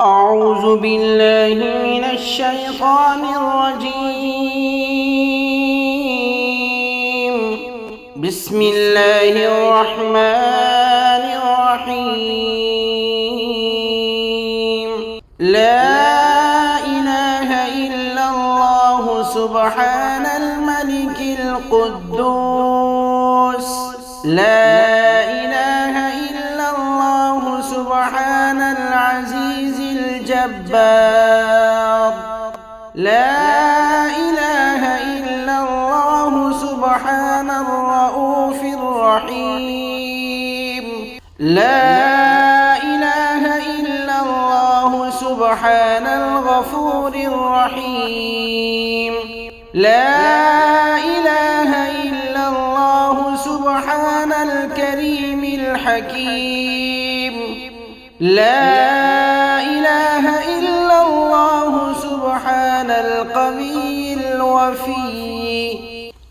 أعوذ بالله من الشيطان الرجيم. بسم الله الرحمن الرحيم. لا إله إلا الله سبحان الملك القدوس. لا إله إلا الله سبحان العزيز الجبار. لا إله إلا الله سبحان الرؤوف الرحيم. لا إله إلا الله سبحان الغفور الرحيم. لا إله إلا الله سبحان الكريم الحكيم. لا إله إلا الله سبحان القوي الوفي.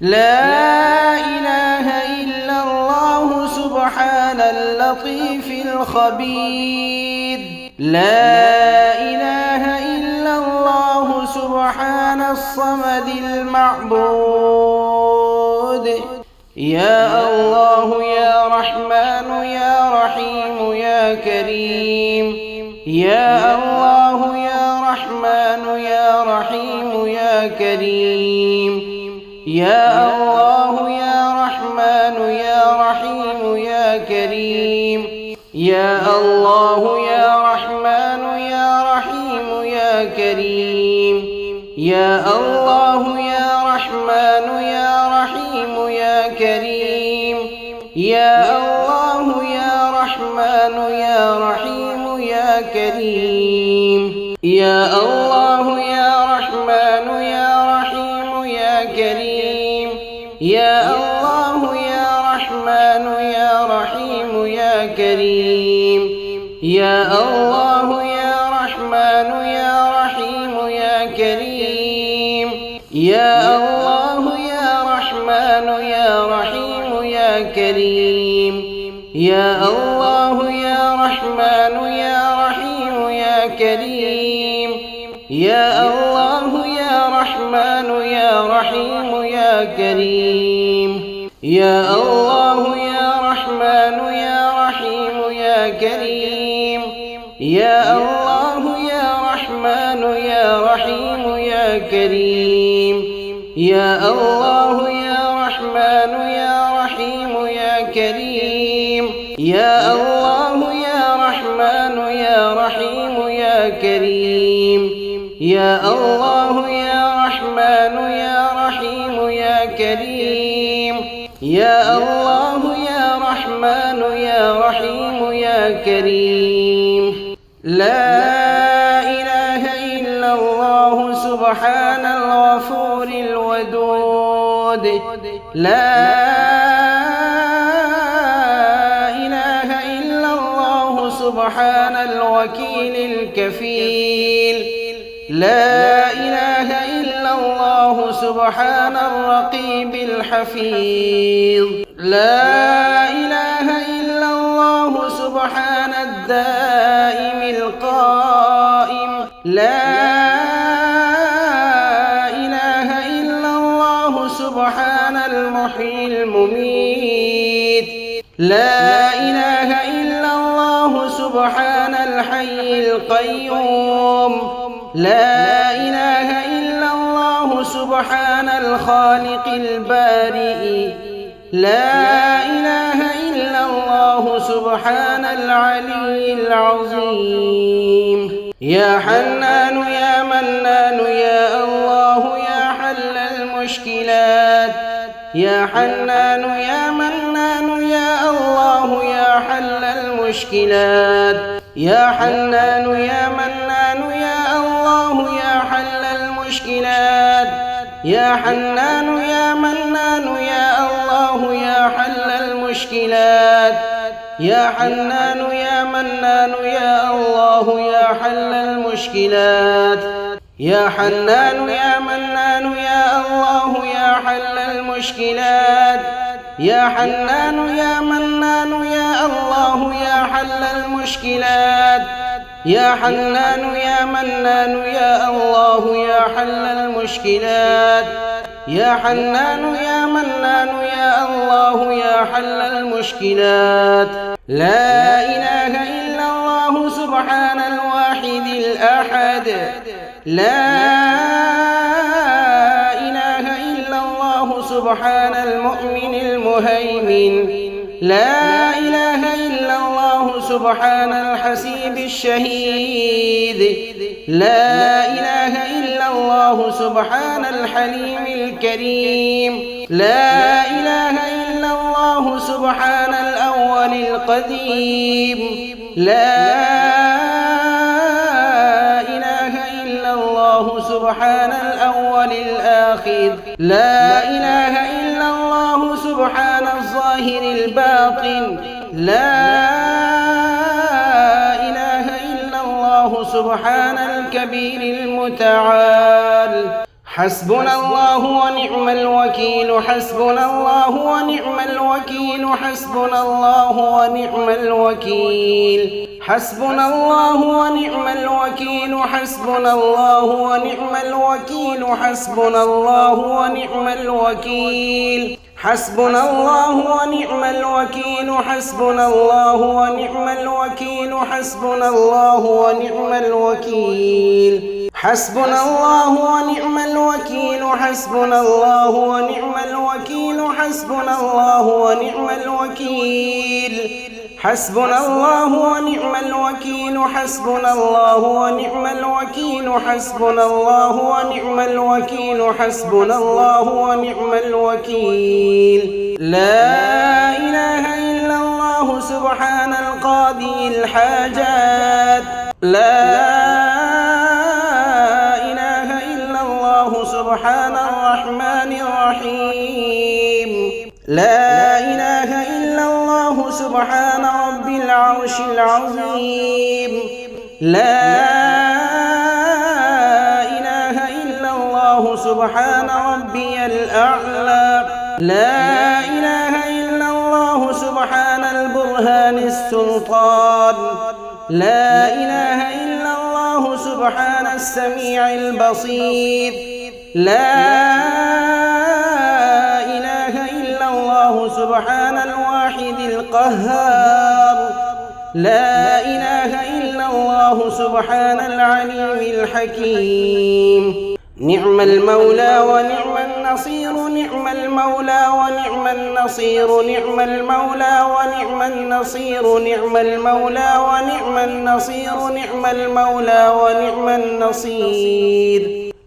لا إله إلا الله سبحان اللطيف الخبير. لا إله إلا الله سبحان الصمد المعبود. يا الله يا رحمن يا رحيم يا كريم. يا الله يا رحمن يا رحيم يا كريم. يا الله يا رحمن يا رحيم يا كريم. يا الله يا رحمن يا رحيم يا كريم. يا الله يا رحمن يا رحيم يا كريم. يا الله يا رحمن يا رحيم يا كريم. يا الله يا رحمن يا رحيم يا كريم. يا الله يا رحمن يا رحيم يا كريم. يا الله يا رحمن يا رحيم يا كريم. يا الله يا رحمن يا رحيم يا كريم. يا الله يا رحمن يا رحيم يا كريم. يا الله يا رحمن يا رحيم يا كريم. يا الله يا رحمن يا رحيم يا كريم. يا الله يا رحمن يا رحيم يا كريم. يا الله يا رحمن يا رحيم يا كريم. يا الله يا رحمن يا رحيم يا كريم. يا الله يا رحمن يا رحيم يا كريم. يا الله يا رحمن يا رحيم يا كريم. لا إله إلا الله سبحان الغفور الودود. لا إله إلا الله سبحان الوكيل الكفيل. لا إله إلا الله سبحان الرقيب الحفيظ. لا إله إلا الله سبحان الدائم القائم. لا إله إلا الله سبحان المحيي المميت. لا إله إلا الله سبحان الحي القيوم. لا إله إلا الله سبحان الخالق البارئ. لا إله إلا الله سبحان العلي العظيم. يا حنان يا منان يا الله يا حل المشكلات. يا حنان يا منان يا الله يا حل المشكلات. يا حنان يا منان يا الله يا حل المشكلات. يا حنان يا منان يا الله يا حل المشكلات. يا حنان يا منان يا الله يا حل المشكلات. يا حنان يا منان يا الله يا حل المشكلات. يا حنان يا منان يا الله يا حل المشكلات. يا حنان يا منان يا الله يا حل المشكلات. يا حنان يا منان يا الله يا حل المشكلات. لا إله إلا الله سبحان الواحد الأحد. لا إله إلا الله سبحان المؤمن المهيمن. لا إله إلا الله سبحان الحسيب الشهيد. لا إله إلا الله سبحان الحليم الكريم. لا إله إلا الله سبحان الأول القديم. لا إله إلا الله سبحان الأول الآخر. لا إله إلا الله سبحان الظاهر الباطن. لا إله إلا الله سبحان الكبير المتعال. حسبنا الله ونعم الوكيل. حسبنا الله ونعم الوكيل. حسبنا الله ونعم الوكيل. حسبنا الله ونعم الوكيل. حسبنا الله ونعم الوكيل. حسبنا الله ونعم الوكيل. حسبنا الله ونعم الوكيل. حسبنا الله ونعم الوكيل. حسبنا الله ونعم الوكيل. حسبنا الله ونعم الوكيل. حسبنا الله ونعم الوكيل. حسبنا الله ونعم الوكيل. حسبنا الله ونعم الوكيل. حسبنا الله ونعم الوكيل. حسبنا الله ونعم الوكيل. حسبنا الله ونعم الوكيل. لا إله إلا الله سبحان القاضي الحاجات. لا إله إلا الله سبحان الرحمن الرحيم. لا إله إلا الله سبحان رب العرش العظيم. لا إله إلا الله سبحان ربي الأعلى. لا إله إلا الله سبحان البرهان السلطان. لا إله إلا الله سبحان السميع البصير. لا إله إلا الله سبحان الواحد القهار. لا إله إلا الله سبحان العليم الحكيم. نعم المولى ونعم النصير. نعم المولى ونعم النصير. نعم المولى ونعم النصير. نعم المولى ونعم النصير. نعم المولى ونعم النصير.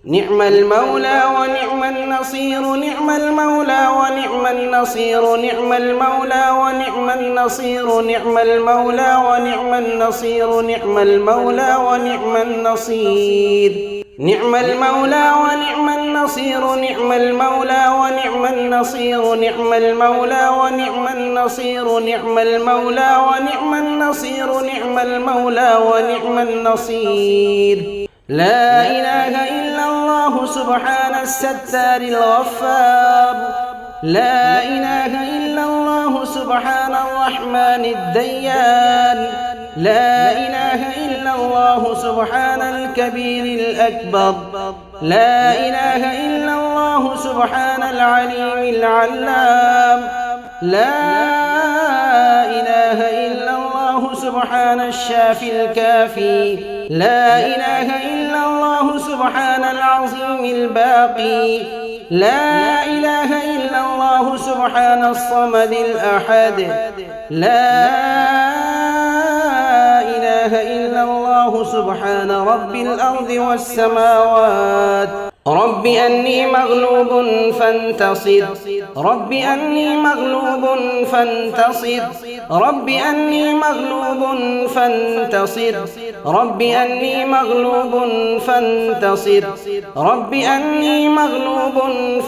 نعم المولى ونعم النصير. نعم المولى ونعم النصير. نعم المولى ونعم النصير. نعم المولى ونعم النصير. نعم المولى ونعم النصير. نعم المولى ونعم النصير. نعم المولى ونعم النصير. نعم المولى ونعم النصير. نعم المولى ونعم النصير. نعم المولى ونعم النصير. لا إله إلا الله سبحان الستار الغفار. لا إله إلا الله سبحان الرحمن الديان. لا إله إلا الله سبحان الكبير الأكبر. لا إله إلا الله سبحان العليم العلام. لا إله إلا الله سبحان الشافي الكافي. لا إله إلا الله سبحان العظيم الباقي. لا إله إلا الله سبحان الصمد الأحد. لا إله إلا الله سبحان رب الأرض والسماوات. رب أني مغلوب فانتصر. رب أني مغلوب فانتصر. رب أني مغلوب فانتصر. رب أني مغلوب فانتصر. رب أني مغلوب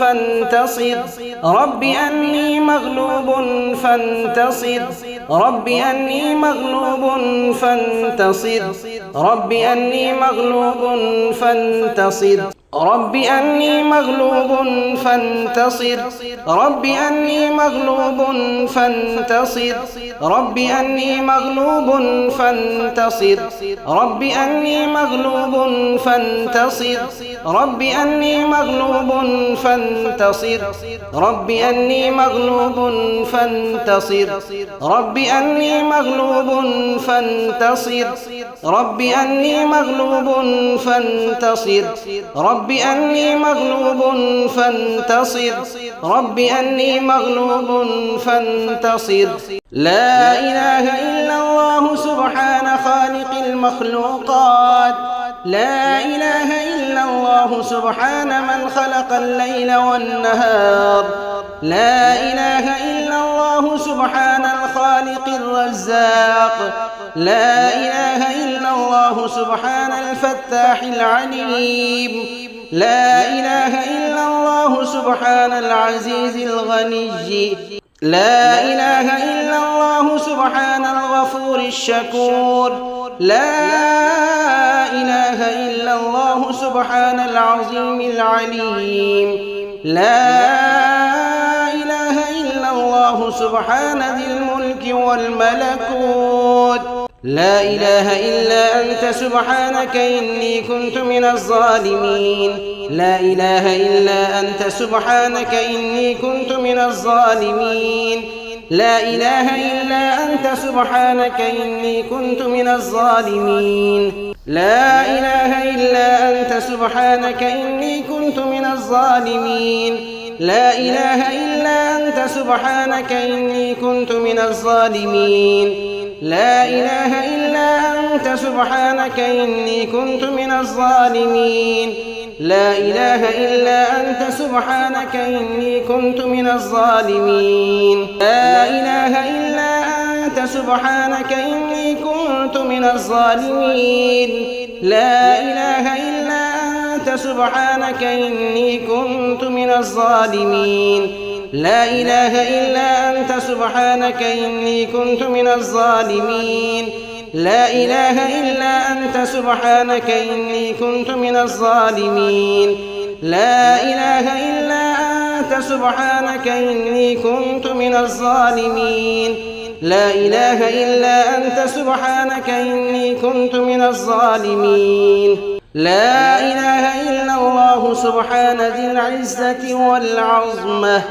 فانتصر. رب أني مغلوب فانتصر. رب أني مغلوب فانتصر. رب أني مغلوب فانتصر. رب أني مغلوب فانتصر رب أني مغلوب فانتصر رب أني مغلوب فانتصر رب أني مغلوب فانتصر رب أني مغلوب فانتصر رب أني مغلوب فانتصر رب أني مغلوب فانتصر رب أني مغلوب فانتصر رب أني مغلوب فانتصر رب أني مغلوب فانتصر لا إله إلا الله سبحان خالق المخلوقات لا إله إلا الله سبحان من خلق الليل والنهار لا إله إلا الله سبحان الخالق الرزاق لا إله إلا الله سبحان الفتاح العليم لا إله إلا الله سبحان العزيز الغني لا إله إلا الله سبحان الغفور الشكور لا إله إلا الله سبحان العظيم العليم لا إله إلا الله سبحان ذي الملك والملكوت لا إله إلا أنت سبحانك إني كنت من الظالمين لا إله إلا أنت سبحانك إني كنت من الظالمين لا إله إلا أنت سبحانك إني كنت من الظالمين لا إله إلا أنت سبحانك إني كنت من الظالمين لا إله إلا أنت سبحانك إني كنت من الظالمين لا إله إلا أنت سبحانك إني كنت من الظالمين لا إله إلا أنت سبحانك إني كنت من الظالمين لا إله إلا أنت سبحانك إني كنت من الظالمين لا إله إلا أنت سبحانك إني كنت من الظالمين لا إله إلا أنت سبحانك إني كنت من الظالمين لا إله إلا أنت سبحانك إني كنت من الظالمين لا إله إلا أنت سبحانك إني كنت من الظالمين لا إله إلا أنت سبحانك إني كنت من الظالمين لا إله إلا الله سبحان ذي العزة والعظمة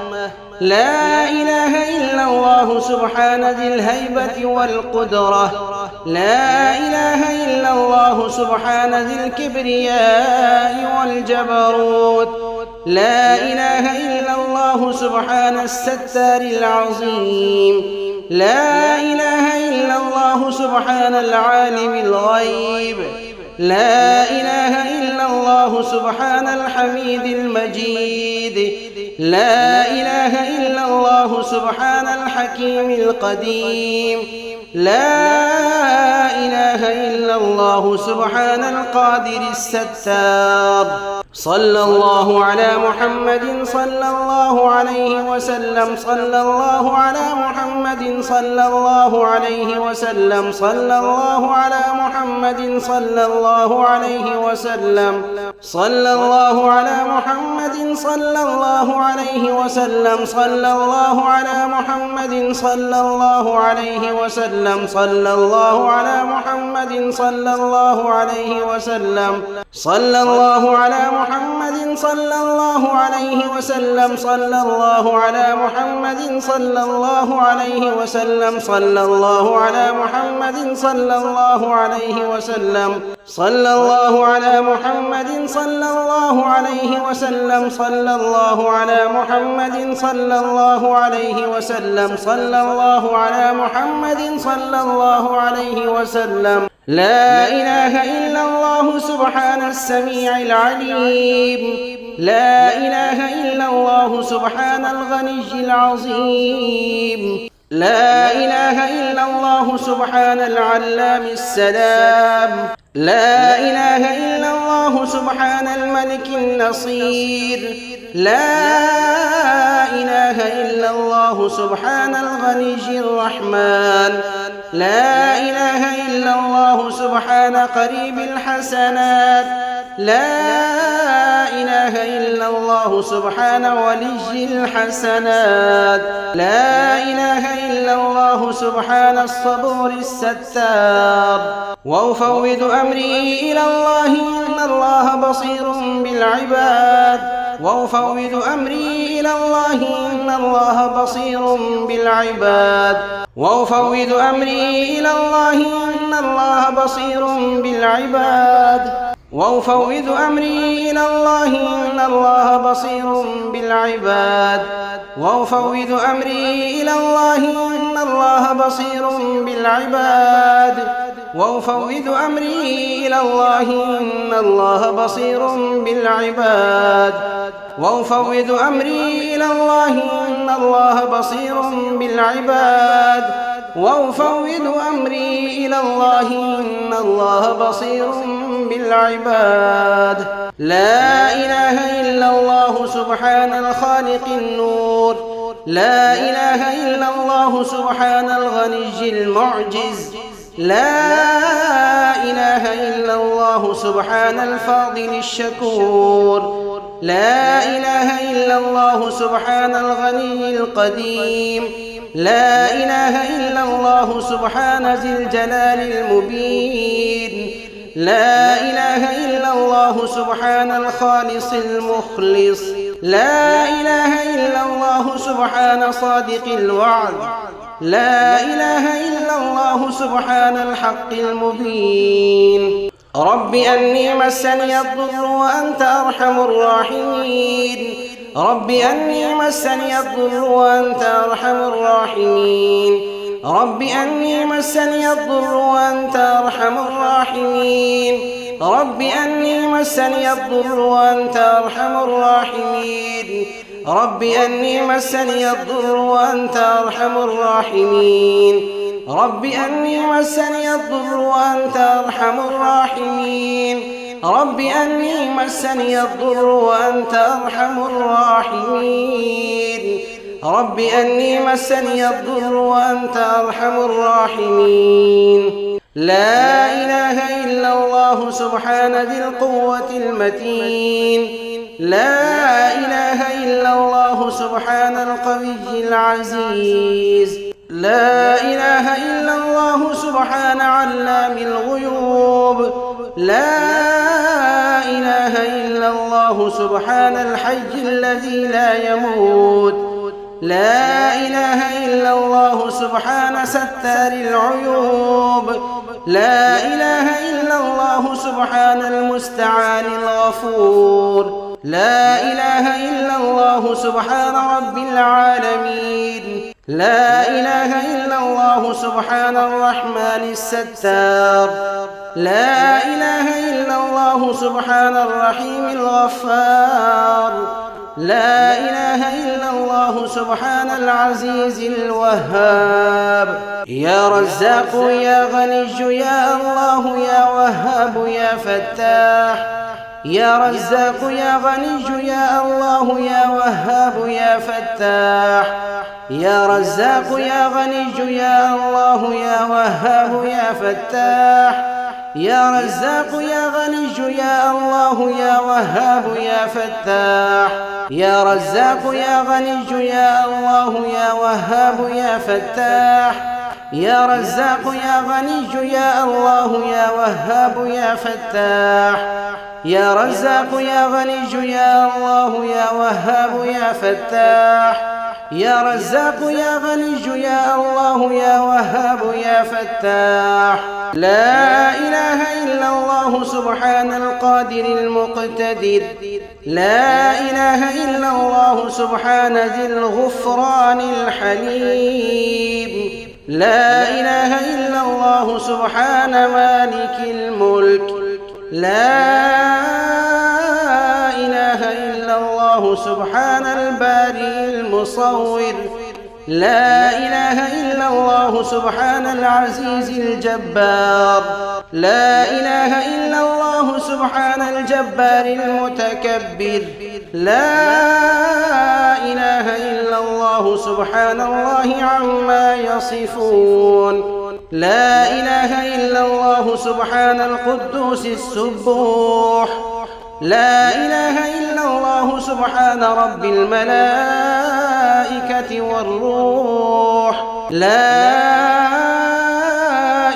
لا إله إلا الله سبحان ذي الهيبة والقدرة لا إله إلا الله سبحان ذي الكبرياء والجبروت لا إله إلا الله سبحان الستار العظيم لا إله إلا الله سبحان العالم الغيب لا إله إلا الله سبحان الحميد المجيد لا إله إلا الله سبحان الحكيم القديم لا إله إلا الله سبحان القادر الستار صلى الله على محمد صلى الله عليه وسلم صلى الله على محمد صلى الله عليه وسلم صلى الله على محمد صلى الله عليه وسلم صلى الله على محمد صلى الله عليه وسلم صلى الله على محمد صلى الله عليه وسلم صلى الله على محمد صلى الله عليه وسلم صلى الله على محمد صلى الله عليه وسلم صلى الله على محمد صلى الله عليه وسلم صلى الله على محمد صلى الله عليه وسلم صلى الله على محمد صلى الله عليه وسلم صلى الله على محمد صلى الله عليه وسلم صلى الله على محمد صلى الله عليه وسلم لا إله إلا الله سبحان السميع العليم لا إله إلا الله سبحان الغني العظيم لا إله إلا الله سبحان العلام السلام لا إله إلا الله سبحان الملك النصير لا إله إلا الله سبحان الغني الرحمن لا إله إلا الله سبحان قريب الحسنات لا إله إلا الله سبحان ولي الحسنات. لا إله إلا الله سبحان الصبور الستار. وأفوض أمري إلى الله إن الله بصير بالعباد. وأفوض أمري إلى الله إن الله بصير بالعباد. وأفوض أمري إلى الله إن الله بصير بالعباد. وأفوض أمري إلى الله إن الله بصير بالعباد. وأفوض أمري إلى الله إن الله بصير بالعباد. وأفوض أمري إلى الله إن الله بصير بالعباد. وأفوض أمري إلى الله إن الله بصير بالعباد. وأفوض أمري إلى الله إن الله بصير بالعباد. لا إله إلا الله سبحان الخالق النور. لا إله إلا الله سبحان الغني المعجز. لا إله إلا الله سبحان الفاضل الشكور. لا إله إلا الله سبحان الغني القديم. لا إله إلا الله سبحان ذي الجلال المبين. لا إله إلا الله سبحان الخالص المخلص. لا إله إلا الله سبحان صادق الوعد. لا إله إلا الله سبحان الحق المبين. رب أني مسني الضر وأنت أرحم الراحمين. رب أني مسني الضر وأنت أرحم الراحمين. رب أني مسني الضر وأنت أرحم الراحمين. رب أني مسني الضر وأنت أرحم الراحمين. رب أني مسني الضر وأنت أرحم الراحمين. رب أني مسني الضر وأنت أرحم الراحمين. رب أني مسني الضر وأنت أرحم الراحمين. رب أني مسني الضر وأنت أرحم الراحمين. لا إله إلا الله سبحان ذي القوة المتين. لا إله إلا الله سبحان القوي العزيز. لا إله إلا الله سبحان علام الغيوب. لا إله إلا الله سبحان الحي الذي لا يموت. لا إله إلا الله سبحان ستار العيوب. لا إله إلا الله سبحان المستعان الغفور. لا إله إلا الله سبحان رب العالمين. لا إله إلا الله سبحان الرحمن الستار. لا إله إلا الله سبحان الرحيم الغفار. لا إله إلا الله سبحان العزيز الوهاب. يا رزاق يا غني يا الله يا وهاب يا فتاح. يا رزاق يا غني يا الله يا وهاب يا فتاح. يا رزاق يا غني يا الله يا وهاب يا فتاح. يا رزاق يا غني يا الله يا وهاب يا فتاح. يا رزاق يا غني يا الله يا وهاب يا فتاح. يا رزاق يا غني يا الله يا وهاب يا فتاح. يا رزاق يا غني يا الله يا وهاب يا فتاح. يا رزاق يا غني يا الله يا وهاب يا فتاح. لا إله إلا الله سبحان القادر المقتدر. لا إله إلا الله سبحان ذي الغفران الحليم. لا إله إلا الله سبحان مالك الملك. لا إله إلا الله سبحان البارئ المصور. لا إله إلا الله سبحان العزيز الجبار. لا إله إلا الله سبحان الجبار المتكبر. لا إله إلا الله سبحان الله عما يصفون. لا إله إلا الله سبحان القدوس السبوح. لا إله إلا الله سبحان رب الملائكة والروح. لا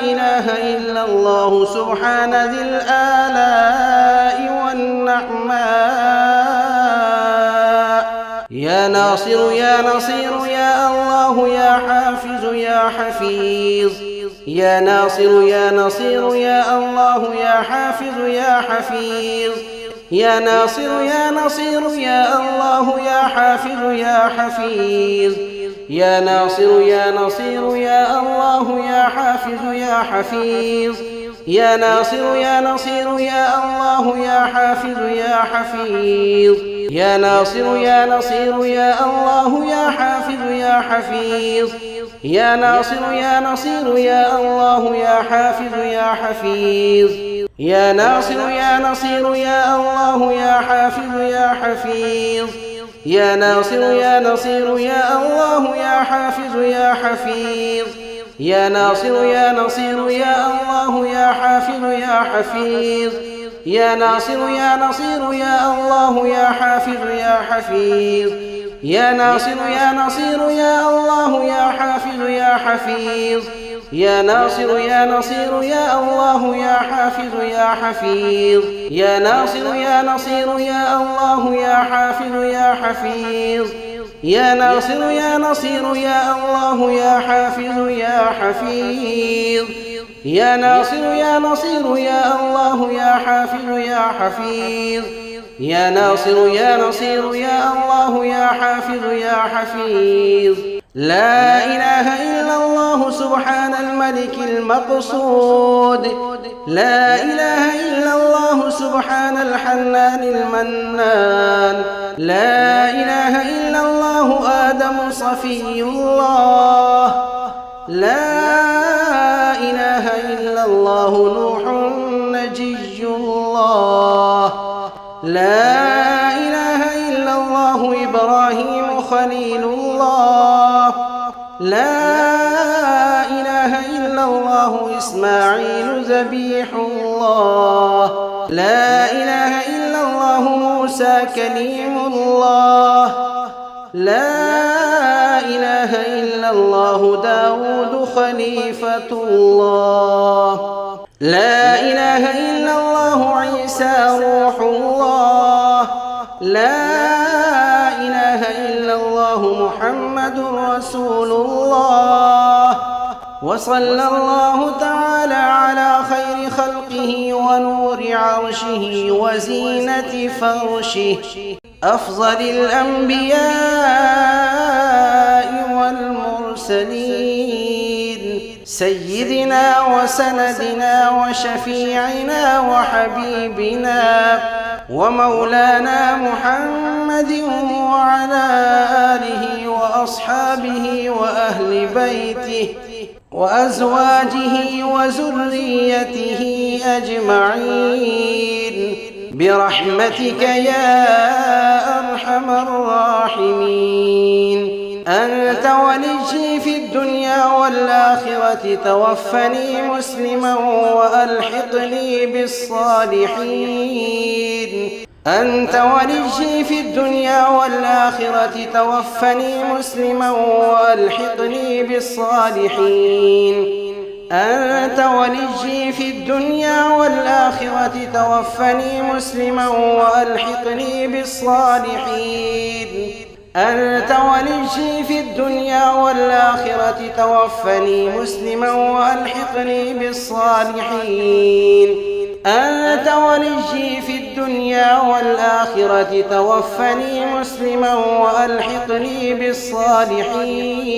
إله إلا الله سبحان ذي الآلاء والنعماء. يا ناصر يا نصير يا الله يا حافظ يا حفيظ. يا ناصر يا نصير يا الله يا حافظ يا حفيظ. يا ناصر يا نصير يا الله يا حافظ يا حفيظ. يا ناصر يا نصير يا الله يا حافظ يا حفيظ. يا ناصر يا نصير يا الله يا حافظ يا حفيظ. يا ناصر يا نصير يا الله يا حافظ يا حفيظ. يا ناصر يا نصير يا الله يا حافظ يا حفيظ. يا ناصر يا نصير يا الله يا حافظ يا حفيظ. يا ناصر يا نصير يا الله يا حافظ يا حفيظ. يا ناصر يا نصير يا الله يا حافظ يا حفيظ. يا ناصر يا نصير يا الله يا حافظ يا حفيظ. يا ناصر يا نصير يا الله يا حافظ يا حفيظ. يا ناصر يا نصير يا الله يا حافظ يا حفيظ. يا ناصر يا نصير يا الله يا حافظ يا حفيظ. يا ناصر يا نصير يا الله يا حافظ يا حفيظ. يا ناصر يا نصير يا الله يا حافظ يا حفيظ. يا ناصر يا نصير يا الله يا حافظ يا حفيظ. لا إله إلا الله سبحان الملك المقصود. لا إله إلا الله سبحان الحنان المنان. لا إله إلا الله آدم صفي الله. لا إله إلا الله نوح نجي الله. لا إله إلا الله إبراهيم خليل الله. لا إله إلا الله إسماعيل ذبيح الله. لا إله إلا الله موسى كليم الله. لا إله إلا الله داود خليفة الله. لا إله إلا الله عيسى روح الله. لا إله إلا الله محمد رسول الله. وصلى الله تعالى على خير خلقه ونور عرشه وزينة فرشه أفضل الأنبياء والمرسلين سيدنا وسندنا وشفيعنا وحبيبنا ومولانا محمد وعلى آله وأصحابه وأهل بيته وأزواجه وذريته أجمعين برحمتك يا أرحم الراحمين. أنت وليي في الدنيا والآخرة توفني مسلما وألحقني بالصالحين. أنت وليي في الدنيا والآخرة توفني مسلما وألحقني بالصالحين. أنت وليي في الدنيا والآخرة توفني مسلما وألحقني بالصالحين. أنت وليي في الدنيا والآخرة توفني مسلما وألحقني بالصالحين. أنت وليي في الدنيا والآخرة توفني مسلما وألحقني بالصالحين.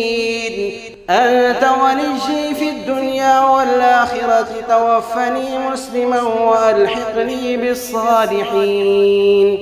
أنت وليي في الدنيا والآخرة توفني مسلما وألحقني بالصالحين.